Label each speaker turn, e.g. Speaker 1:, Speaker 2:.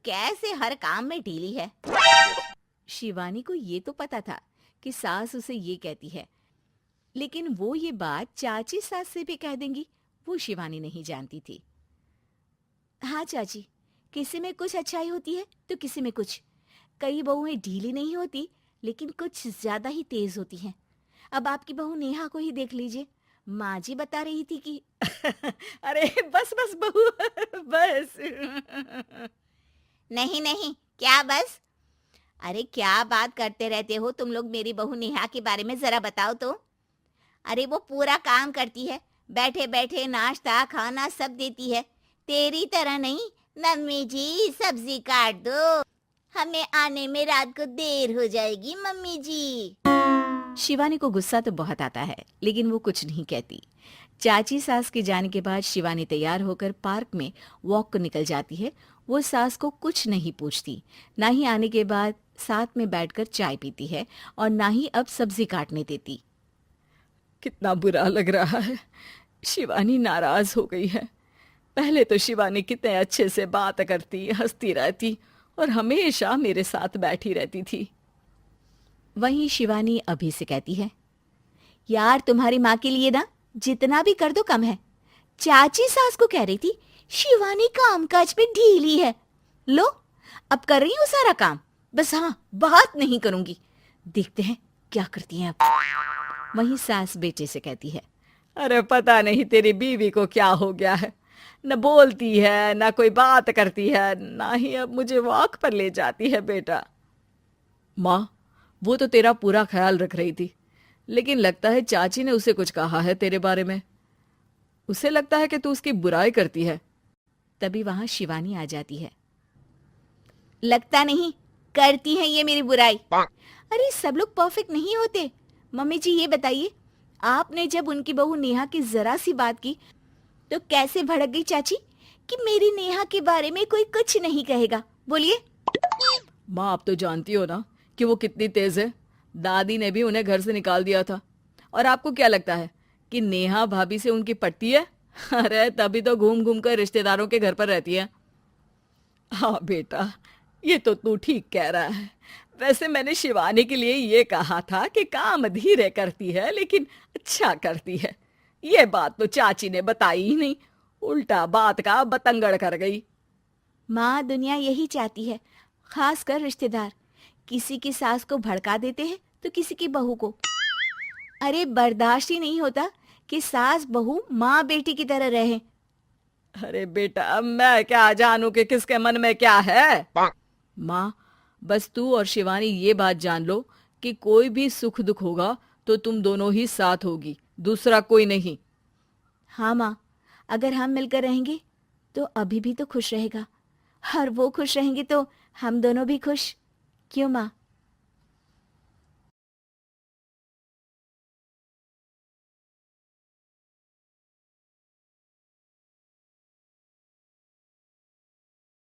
Speaker 1: कैसे हर काम में ढीली है। शिवानी को ये तो पता था कि सास उसे ये कहती है, लेकिन वो ये बात चाची सास से भी कह देंगी, वो शिवानी नहीं जानती थी। हाँ चाची, किसी में कुछ अच्छाई होती है तो किसी में कुछ। कई बहुएं ढीली नहीं होती, लेकिन कुछ ज्यादा ही तेज होती हैं। अब आपकी बहू नेहा को ही देख लीजिए। माँ जी बता रही थी कि अरे बस बस बहू बस। नहीं नहीं, क्या बस? अरे क्या बात करते रहते हो तुम लोग मेरी बहू नेहा के बारे में, जरा बताओ तो। अरे वो पूरा काम करती है, बैठे बैठे नाश्ता खाना सब देती है। तेरी तरह नहीं। मम्मी जी सब्जी काट दो, हमें आने में रात को देर हो जाएगी मम्मी जी। शिवानी को गुस्सा तो बहुत आता है, लेकिन वो कुछ नहीं कहती। चाची सास के जाने के बाद शिवानी तैयार होकर पार्क में वॉक को निकल जाती है। वो सास को कुछ नहीं पूछती, ना ही आने के बाद साथ में बैठकर चाय पीती है और ना ही अब सब्जी काटने देती। कितना बुरा लग रहा है, शिवानी नाराज हो गई है। पहले तो शिवानी कितने अच्छे से बात करती, हंसती रहती और हमेशा मेरे साथ बैठी रहती थी। वहीं शिवानी अभी से कहती है, यार तुम्हारी माँ के लिए ना जितना भी कर दो कम है। चाची सास को कह रही थी शिवानी कामकाज पे ढीली है। लो, अब कर रही हूँ सारा काम, बस हाँ बात नहीं करूंगी। देखते हैं क्या करती हैं अब। वहीं सास बेटे से कहती है, अरे पता नहीं तेरी बीवी को क्या हो गया है, न बोलती है न कोई बात करती है, ना ही अब मुझे वॉक पर ले जाती है। बेटा, माँ वो तो तेरा पूरा ख्याल रख रही थी, लेकिन लगता है चाची ने उसे कुछ कहा है तेरे बारे में। उसे लगता है कि तू उसकी बुराई करती है। तभी वहां शिवानी आ जाती है। लगता नहीं, करती है ये मेरी बुराई। अरे सब लोग परफेक्ट नहीं होते। मम्मी जी ये बताइए, आपने जब उनकी बहू नेहा की जरा सी बात की तो कैसे भड़क गई चाची कि मेरी नेहा के बारे में कोई कुछ नहीं कहेगा? बोलिए। माँ आप तो जानती हो ना कि वो कितनी तेज है। दादी ने भी उन्हें घर से निकाल दिया था। और आपको क्या लगता है कि नेहा भाभी से उनकी पटती है? अरे तभी तो घूम घूम कर रिश्तेदारों के घर पर रहती है। हाँ बेटा, ये तो तू ठीक कह रहा है। वैसे मैंने शिवानी के लिए ये कहा था कि काम धीरे करती है लेकिन अच्छा करती है। ये बात तो चाची ने बताई ही नहीं, उल्टा बात का बतंगड़ कर गई। माँ दुनिया यही चाहती है, खासकर रिश्तेदार। किसी की सास को भड़का देते हैं तो किसी की बहू को। अरे बर्दाश्त ही नहीं होता कि सास बहू माँ बेटी की तरह रहे। अरे बेटा मैं क्या जानूं कि किसके मन में क्या है। माँ बस तू और शिवानी ये बात जान लो कि कोई भी सुख दुख होगा तो तुम दोनों ही साथ होगी, दूसरा कोई नहीं। हाँ माँ, अगर हम मिलकर रहेंगे तो अभी भी तो खुश रहेगा, और वो खुश रहेंगे तो हम दोनों भी खुश। क्यों माँ?